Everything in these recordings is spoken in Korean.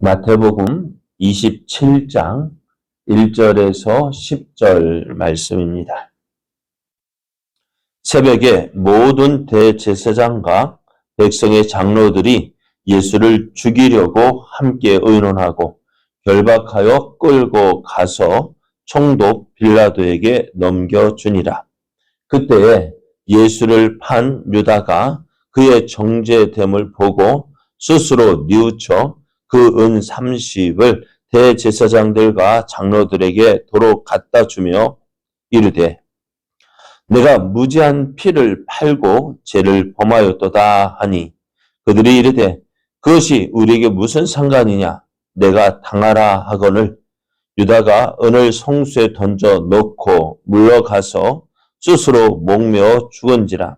마태복음 27장 1절에서 10절 말씀입니다. 새벽에 모든 대제사장과 백성의 장로들이 예수를 죽이려고 함께 의논하고 결박하여 끌고 가서 총독 빌라도에게 넘겨주니라. 그때에 예수를 판 유다가 그의 정죄됨을 보고 스스로 뉘우쳐 그 은 30을 대제사장들과 장로들에게 도로 갖다 주며 이르되 내가 무지한 피를 팔고 죄를 범하였도다 하니 그들이 이르되 그것이 우리에게 무슨 상관이냐 내가 당하라 하거늘 유다가 은을 성수에 던져 넣고 물러가서 스스로 목매어 죽은지라.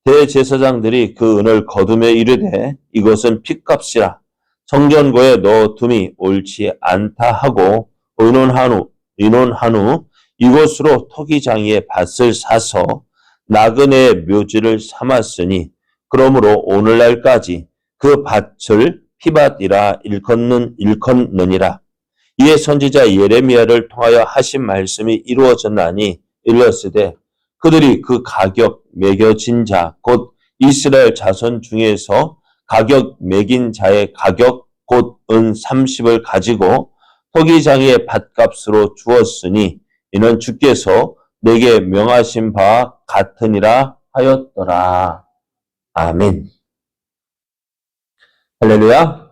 대제사장들이 그 은을 거두며 이르되 이것은 핏값이라 성전고에 넣어둠이 옳지 않다 하고 의논한 후 이곳으로 토기장이의 밭을 사서 나그네의 묘지를 삼았으니 그러므로 오늘날까지 그 밭을 피밭이라 일컫느니라. 이에 선지자 예레미야를 통하여 하신 말씀이 이루어졌나니 일렀으되 그들이 그 가격 매겨진 자 곧 이스라엘 자손 중에서 가격 매긴 자의 가격 곧 은 30을 가지고 토기장이의 밭값으로 주었으니 이는 주께서 내게 명하신 바와 같으니라 하였더라. 아멘. 할렐루야.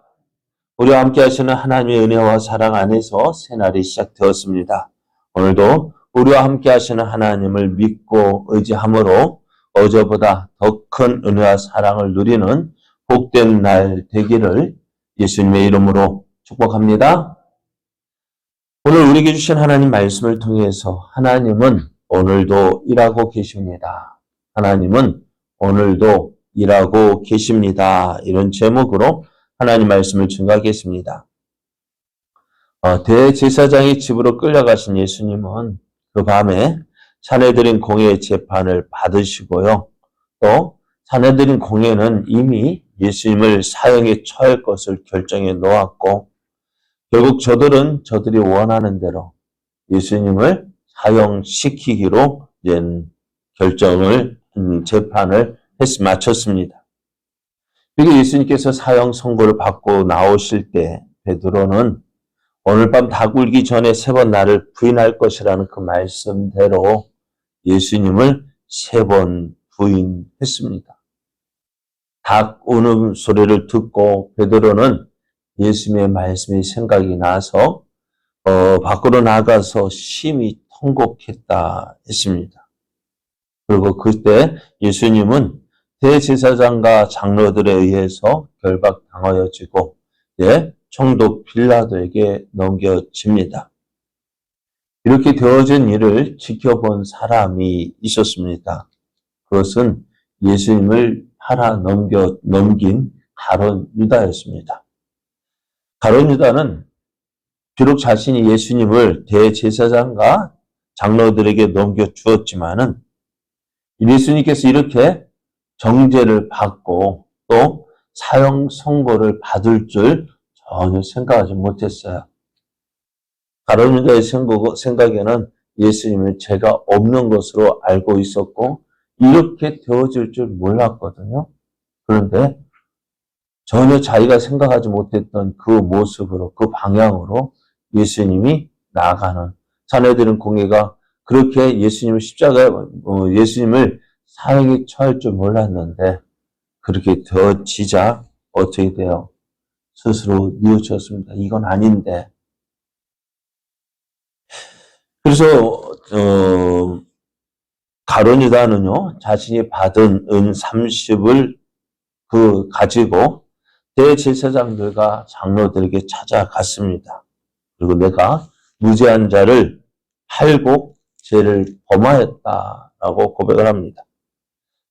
우리와 함께 하시는 하나님의 은혜와 사랑 안에서 새날이 시작되었습니다. 오늘도 우리와 함께 하시는 하나님을 믿고 의지함으로 어제보다 더 큰 은혜와 사랑을 누리는 복된 날 되기를 예수님의 이름으로 축복합니다. 오늘 우리에게 주신 하나님 말씀을 통해서 하나님은 오늘도 일하고 계십니다. 하나님은 오늘도 일하고 계십니다. 이런 제목으로 하나님 말씀을 증거하겠습니다. 대제사장의 집으로 끌려가신 예수님은 그 밤에 사내들인 공회의 재판을 받으시고요. 또 사내들인 공회는 이미 예수님을 사형에 처할 것을 결정해 놓았고 결국 저들이 원하는 대로 예수님을 사형시키기로 재판을 마쳤습니다. 그리고 예수님께서 사형 선고를 받고 나오실 때 베드로는 오늘 밤 닭 울기 전에 3번 나를 부인할 것이라는 그 말씀대로 예수님을 3번 부인했습니다. 닭 우는 소리를 듣고 베드로는 예수님의 말씀이 생각이 나서 밖으로 나가서 심히 통곡했다 했습니다. 그리고 그때 예수님은 대제사장과 장로들에 의해서 결박당하여지고 총독 빌라도에게 넘겨집니다. 이렇게 되어진 일을 지켜본 사람이 있었습니다. 그것은 예수님을 팔아 넘긴 가룟 유다였습니다. 가룟 유다는 비록 자신이 예수님을 대제사장과 장로들에게 넘겨주었지만은 예수님께서 이렇게 정죄를 받고 또 사형 선고를 받을 줄 전혀 생각하지 못했어요. 가룟 유다의 생각에는 예수님은 죄가 없는 것으로 알고 있었고 이렇게 되어질 줄 몰랐거든요. 그런데 전혀 자기가 생각하지 못했던 그 모습으로 그 방향으로 예수님이 나아가는 사내들은 공회가 그렇게 예수님을 예수님을 사형에 처할 줄 몰랐는데 그렇게 되어지자 어떻게 돼요? 스스로 뉘우쳤습니다. 이건 아닌데. 그래서 가룟 유다는요 자신이 받은 은 30을 가지고 대제사장들과 장로들에게 찾아갔습니다. 그리고 내가 무죄한 자를 팔고 죄를 범하였다라고 고백을 합니다.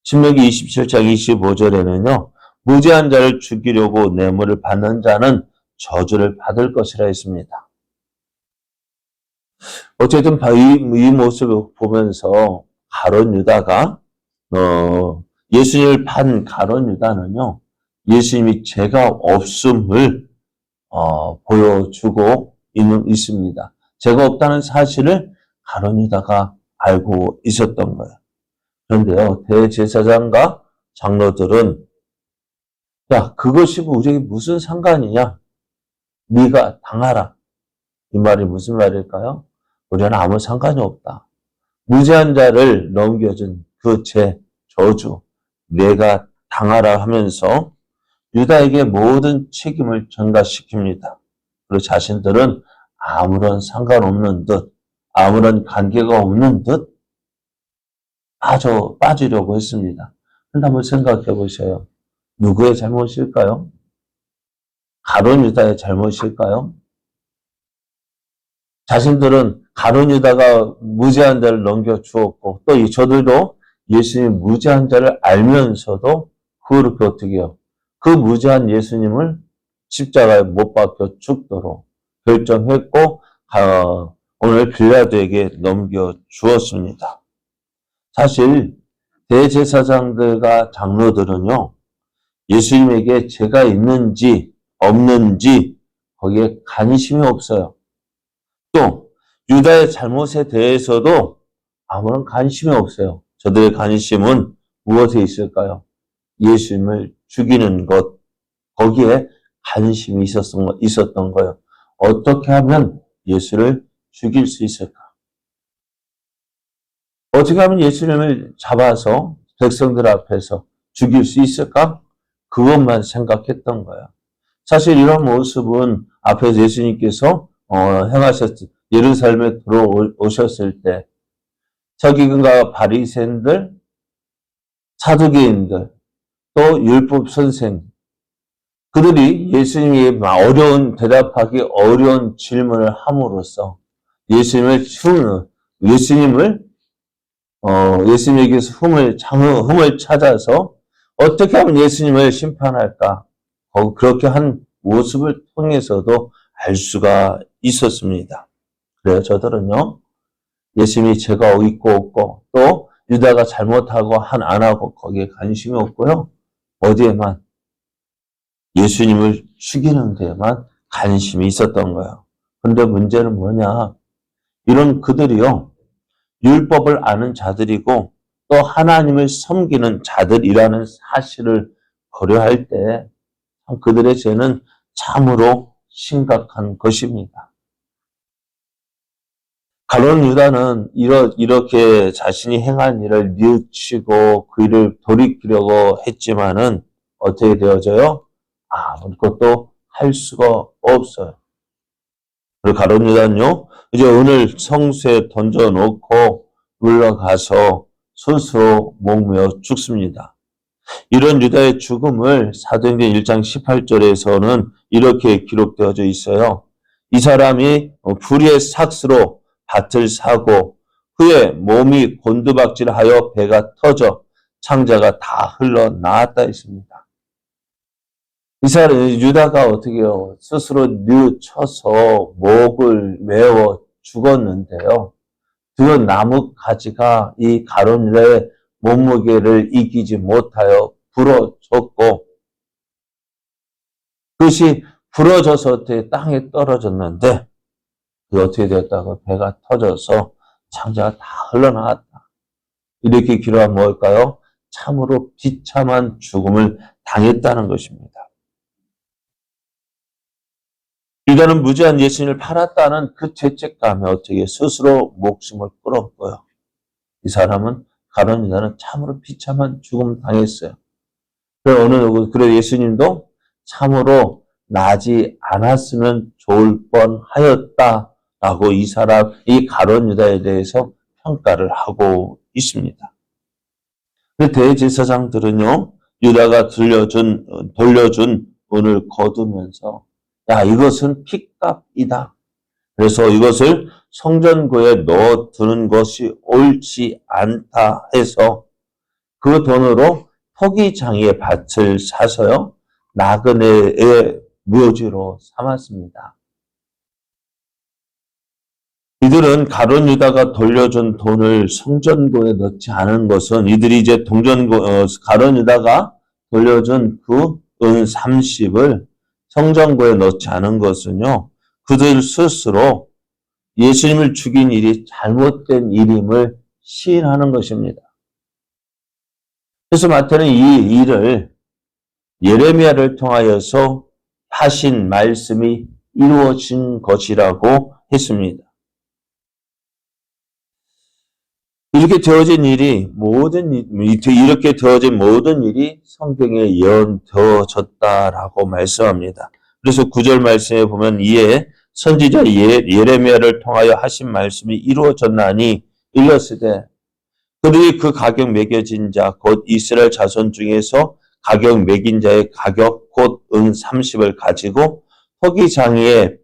신명기 27장 25절에는요. 무죄한 자를 죽이려고 뇌물을 받는 자는 저주를 받을 것이라 했습니다. 어쨌든 이 모습을 보면서 가룟 유다가 예수님을 판 가룟 유다는요. 예수님이 죄가 없음을 보여주고 있습니다. 죄가 없다는 사실을 가룟 유다가 알고 있었던 거예요. 그런데요, 대제사장과 장로들은 야, 그것이 우리에게 무슨 상관이냐? 네가 당하라. 이 말이 무슨 말일까요? 우리는 아무 상관이 없다. 무죄한 자를 넘겨준 그 죄, 저주, 내가 당하라 하면서 유다에게 모든 책임을 전가시킵니다. 그리고 자신들은 아무런 상관없는 듯, 아무런 관계가 없는 듯 빠지려고 했습니다. 그런데 한번 생각해 보세요. 누구의 잘못일까요? 가룟 유다의 잘못일까요? 자신들은 가룟 유다가 무죄한 자를 넘겨주었고 또 저들도 예수님 무죄한 자를 알면서도 그렇게 어떻게 해요? 그 무죄한 예수님을 십자가에 못 박혀 죽도록 결정했고 오늘 빌라도에게 넘겨주었습니다. 사실 대제사장들과 장로들은요. 예수님에게 죄가 있는지 없는지 거기에 관심이 없어요. 또 유다의 잘못에 대해서도 아무런 관심이 없어요. 저들의 관심은 무엇에 있을까요? 예수님을 죽이는 것, 거기에 관심이 있었던 거예요. 어떻게 하면 예수를 죽일 수 있을까? 어떻게 하면 예수님을 잡아서 백성들 앞에서 죽일 수 있을까? 그것만 생각했던 거예요. 사실 이런 모습은 앞에서 예수님께서 예루살렘에 들어오셨을 때 서기관과 바리새인들, 사두개인들, 또 율법 선생 그들이 예수님이 대답하기 어려운 질문을 함으로써 예수님에게서 흠을 찾아서 어떻게 하면 예수님을 심판할까? 그렇게 한 모습을 통해서도 알 수가 있었습니다. 그래요, 저들은요, 예수님이 죄가 있고 없고, 또 유다가 잘못하고 안 하고 거기에 관심이 없고요. 어디에만? 예수님을 죽이는 데에만 관심이 있었던 거예요. 그런데 문제는 뭐냐? 이런 그들이요, 율법을 아는 자들이고 또 하나님을 섬기는 자들이라는 사실을 고려할 때 그들의 죄는 참으로 심각한 것입니다. 가룟 유다는 이렇게 자신이 행한 일을 뉘우치고 그 일을 돌이키려고 했지만은 어떻게 되어져요? 아무것도 할 수가 없어요. 그리고 가룟 유다는요, 이제 은을 성수에 던져놓고 물러가서 스스로 목매어 죽습니다. 이런 유다의 죽음을 사도행전 1장 18절에서는 이렇게 기록되어져 있어요. 이 사람이 불의의 삭스로 밭을 사고 후에 몸이 곤두박질하여 배가 터져 창자가 다 흘러나왔다 했습니다. 이 사람 유다가 어떻게 해요? 스스로 뉘우쳐서 목을 메어 죽었는데요. 그 나무 가지가 이 가룟 유다의 몸무게를 이기지 못하여 부러졌고 그것이 부러져서 땅에 떨어졌는데 그게 어떻게 되었다고? 배가 터져서 창자가 다 흘러나왔다. 이렇게 기록하면 뭘까요? 참으로 비참한 죽음을 당했다는 것입니다. 유다는 무죄한 예수님을 팔았다는 그 죄책감에 어떻게 스스로 목숨을 끊었고요. 이 사람은 가룟 유다는 참으로 비참한 죽음을 당했어요. 그래 예수님도 참으로 나지 않았으면 좋을 뻔하였다라고 이 가룟 유다에 대해서 평가를 하고 있습니다. 대제사장들은요, 유다가 돌려준 은을 거두면서 야, 이것은 핏값이다. 그래서 이것을 성전고에 넣어두는 것이 옳지 않다 해서 그 돈으로 토기장의 밭을 사서요, 나그네의 묘지로 삼았습니다. 이들은 가룟 유다가 돌려준 돈을 성전고에 넣지 않은 것은 이들이 이제 가룟 유다가 돌려준 그 은 30을 성전구에 넣지 않은 것은요, 그들 스스로 예수님을 죽인 일이 잘못된 일임을 시인하는 것입니다. 그래서 마태는 이 일을 예레미야를 통하여서 하신 말씀이 이루어진 것이라고 했습니다. 이렇게 되어진 모든 일이 성경에 예언되어졌다라고 말씀합니다. 그래서 9절 말씀에 보면 이에 선지자 예레미야를 통하여 하신 말씀이 이루어졌나니 일렀으되 그들이 그 가격 매겨진 자 곧 이스라엘 자손 중에서 가격 매긴 자의 가격 곧 은 30을 가지고 토기장이의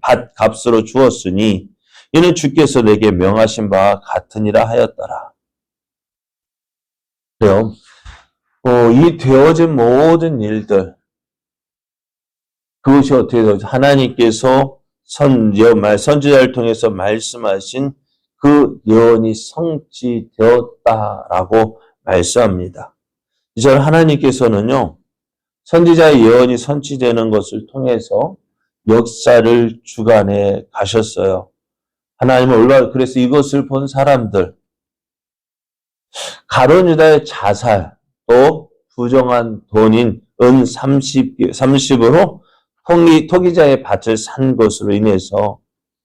밭값으로 주었으니 이는 주께서 내게 명하신 바와 같으니라 하였더라. 그래요. 이 되어진 모든 일들, 그것이 어떻게 되어져? 하나님께서 선지자를 통해서 말씀하신 그 예언이 성취되었다라고 말씀합니다. 이제 하나님께서는요, 선지자의 예언이 성취되는 것을 통해서 역사를 주관해 가셨어요. 하나님은 얼마나, 그래서 이것을 본 사람들, 가룟 유다의 자살, 또 부정한 돈인 은 30으로 토기자의 밭을 산 것으로 인해서,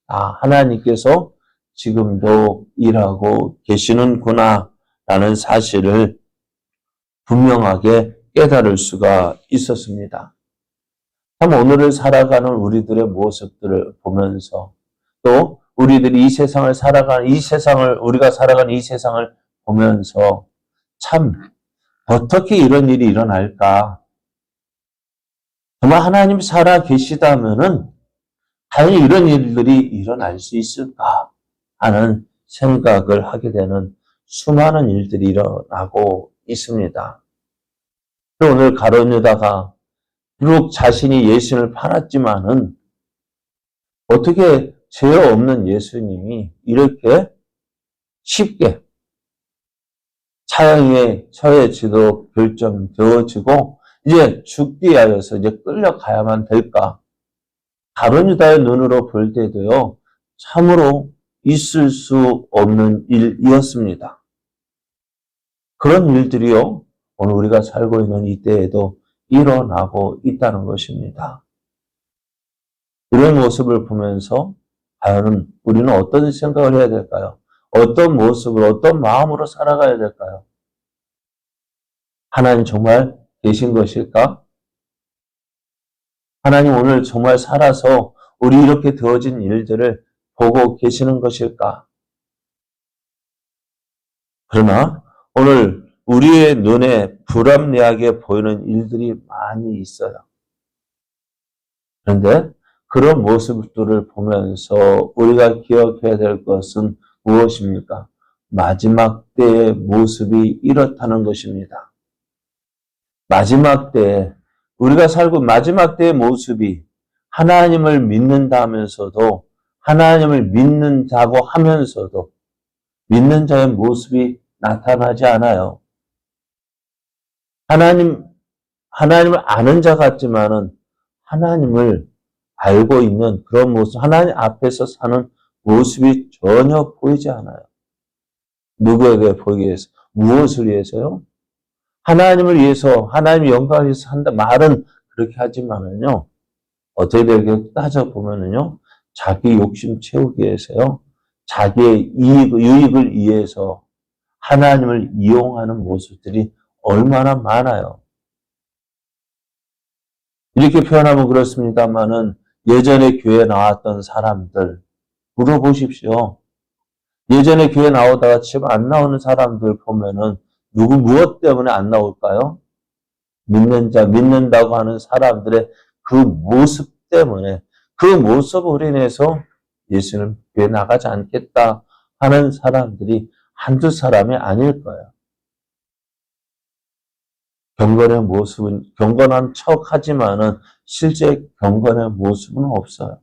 하나님께서 지금도 일하고 계시는구나, 라는 사실을 분명하게 깨달을 수가 있었습니다. 참 오늘을 살아가는 우리들의 모습들을 보면서 또 우리들이 우리가 살아가는 이 세상을 보면서 참 어떻게 이런 일이 일어날까? 정말 하나님 살아 계시다면은 과연 이런 일들이 일어날 수 있을까 하는 생각을 하게 되는 수많은 일들이 일어나고 있습니다. 오늘 가룟 유다가 비록 자신이 예수님을 팔았지만은 어떻게 죄 없는 예수님이 이렇게 쉽게 차양에 처해지도록 결정되어지고 이제 죽기 하여서 이제 끌려가야만 될까? 가룟 유다의 눈으로 볼 때도요, 참으로 있을 수 없는 일이었습니다. 그런 일들이요, 오늘 우리가 살고 있는 이때에도 일어나고 있다는 것입니다. 이런 모습을 보면서 과연 우리는 어떤 생각을 해야 될까요? 어떤 모습으로, 어떤 마음으로 살아가야 될까요? 하나님 정말 계신 것일까? 하나님 오늘 정말 살아서 우리 이렇게 되어진 일들을 보고 계시는 것일까? 그러나 오늘 우리의 눈에 불합리하게 보이는 일들이 많이 있어요. 그런데 그런 모습들을 보면서 우리가 기억해야 될 것은 무엇입니까? 마지막 때의 모습이 이렇다는 것입니다. 마지막 때에 우리가 살고 마지막 때의 모습이 하나님을 믿는다 하면서도 하나님을 믿는다고 하면서도 믿는 자의 모습이 나타나지 않아요. 하나님을 아는 자 같지만은 하나님을 알고 있는 그런 모습, 하나님 앞에서 사는 모습이 전혀 보이지 않아요. 누구에게 보이기 위해서? 무엇을 위해서요? 하나님을 위해서, 하나님의 영광을 위해서 한다 말은 그렇게 하지만은요, 어떻게 되게 따져보면은요, 자기 욕심 채우기 위해서요, 자기의 유익을 위해서 하나님을 이용하는 모습들이 얼마나 많아요. 이렇게 표현하면 그렇습니다만은 예전에 교회에 나왔던 사람들 물어보십시오. 예전에 교회 나오다가 지금 안 나오는 사람들 보면은 무엇 때문에 안 나올까요? 믿는다고 하는 사람들의 그 모습 때문에, 그 모습으로 인해서 예수는 교회 나가지 않겠다 하는 사람들이 한두 사람이 아닐 거예요. 경건한 척 하지만은 실제 경건의 모습은 없어요.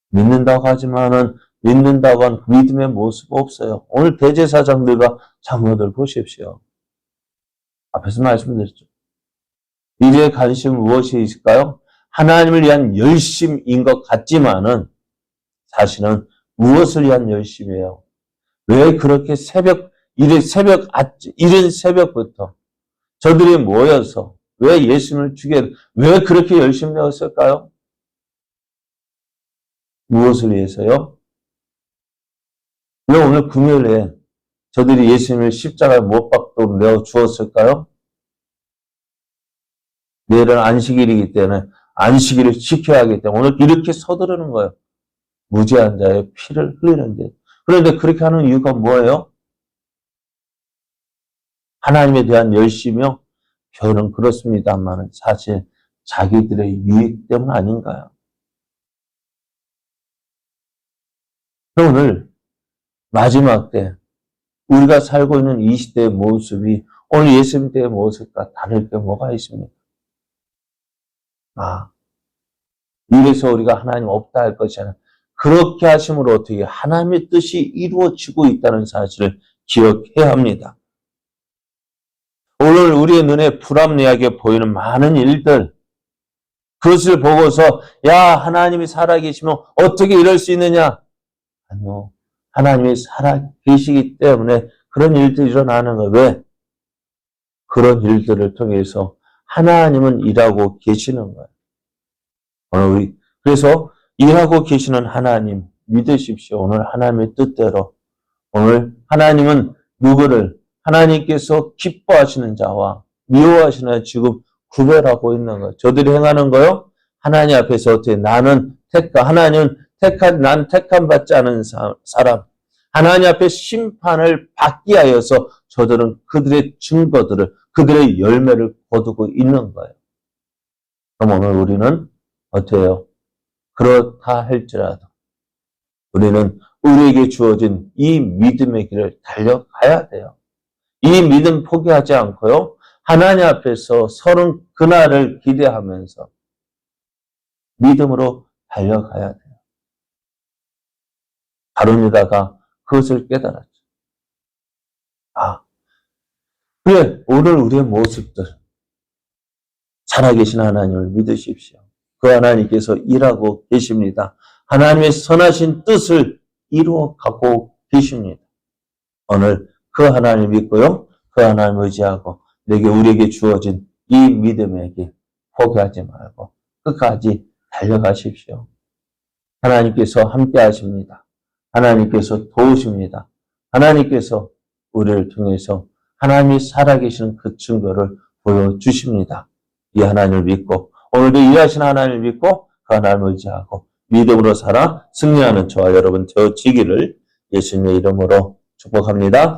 믿는다고 하지만은 믿는다고 한 믿음의 모습 없어요. 오늘 대제사장들과 장로들 보십시오. 앞에서 말씀드렸죠. 일에 관심은 무엇이 있을까요? 하나님을 위한 열심인 것 같지만은 사실은 무엇을 위한 열심이에요? 왜 그렇게 이른 새벽부터 저들이 모여서 왜 예수님을 왜 그렇게 열심히 되었을까요? 무엇을 위해서요? 왜 오늘 금요일에 저들이 예수님을 십자가에 못 박도록 내어 주었을까요? 내일은 안식일이기 때문에 안식일을 지켜야 하기 때문에 오늘 이렇게 서두르는 거예요. 무죄한 자의 피를 흘리는데. 그런데 그렇게 하는 이유가 뭐예요? 하나님에 대한 열심이요? 저는 그렇습니다만 사실 자기들의 유익 때문 아닌가요? 오늘 마지막 때 우리가 살고 있는 이 시대의 모습이 오늘 예수님 때의 모습과 다를 게 뭐가 있습니까? 이래서 우리가 하나님 없다 할 것이 아니라 그렇게 하심으로 어떻게 하나님의 뜻이 이루어지고 있다는 사실을 기억해야 합니다. 오늘 우리의 눈에 불합리하게 보이는 많은 일들, 그것을 보고서 야 하나님이 살아계시면 어떻게 이럴 수 있느냐? 아니요. 하나님이 살아계시기 때문에 그런 일들이 일어나는 거예요. 왜? 그런 일들을 통해서 하나님은 일하고 계시는 거예요. 그래서 일하고 계시는 하나님 믿으십시오. 오늘 하나님의 뜻대로 오늘 하나님은 누구를 하나님께서 기뻐하시는 자와 미워하시는 자 지금 구별하고 있는 거예요. 저들이 행하는 거요. 하나님 앞에서 어떻게 난 택함 받지 않은 사람. 하나님 앞에 심판을 받기 하여서 저들은 그들의 증거들을 그들의 열매를 거두고 있는 거예요. 그럼 오늘 우리는 어때요? 그렇다 할지라도 우리는 우리에게 주어진 이 믿음의 길을 달려가야 돼요. 이 믿음 포기하지 않고요. 하나님 앞에서 서는 그날을 기대하면서 믿음으로 달려가야 돼요. 바론 유다가 그것을 깨달았죠. 그래 오늘 우리의 모습들 살아계신 하나님을 믿으십시오. 그 하나님께서 일하고 계십니다. 하나님의 선하신 뜻을 이루어가고 계십니다. 오늘 그 하나님을 믿고요. 그 하나님을 의지하고 우리에게 주어진 이 믿음의 길 포기하지 말고 끝까지 달려가십시오. 하나님께서 함께 하십니다. 하나님께서 도우십니다. 하나님께서 우리를 통해서 하나님이 살아계시는 그 증거를 보여주십니다. 이 하나님을 믿고 오늘도 일하시는 하나님을 믿고 그 하나님을 의지하고 믿음으로 살아 승리하는 저와 여러분 되어지기를 예수님의 이름으로 축복합니다.